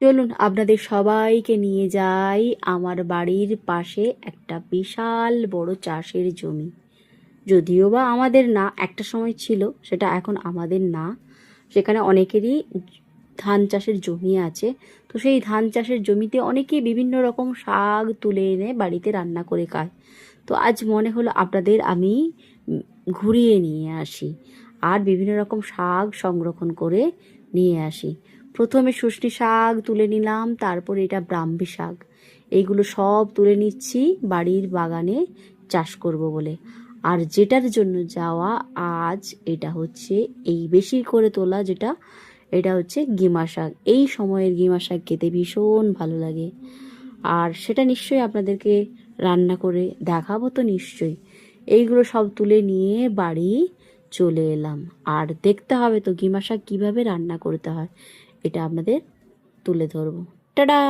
চলুন আপনাদের সবাইকে নিয়ে যাই আমার বাড়ির পাশে একটা বিশাল বড় চাষের জমি। যদিও বা আমাদের না, একটা সময় ছিল, সেটা এখন আমাদের না। সেখানে অনেকেরই ধান চাষের জমি আছে। তো সেই ধান চাষের জমিতে অনেকেই বিভিন্ন রকম শাক তুলে এনে বাড়িতে রান্না করে খায়। তো আজ মনে হলো আপনাদের আমি ঘুরিয়ে নিয়ে আসি আর বিভিন্ন রকম শাক সংরক্ষণ করে নিয়ে আসি। প্রথমে শুষ্নি শাক তুলে নিলাম, তারপর এটা ব্রাহ্মী শাক। এইগুলো সব তুলে নিচ্ছি বাড়ির বাগানে চাষ করব বলে। আর যেটার জন্য যাওয়া আজ, এটা হচ্ছে এই বেশি করে তোলা যেটা, এটা হচ্ছে গিমা শাক। এই সময়ের গিমা শাক খেতে ভীষণ ভালো লাগে। আর সেটা নিশ্চয়ই আপনাদেরকে রান্না করে দেখাবো তো নিশ্চয়ই। এইগুলো সব তুলে নিয়ে বাড়ি চলে এলাম। আর দেখতে হবে তো গিমা শাক কীভাবে রান্না করতে হয়, এটা আপনাদের তুলে ধরবো। টাটা।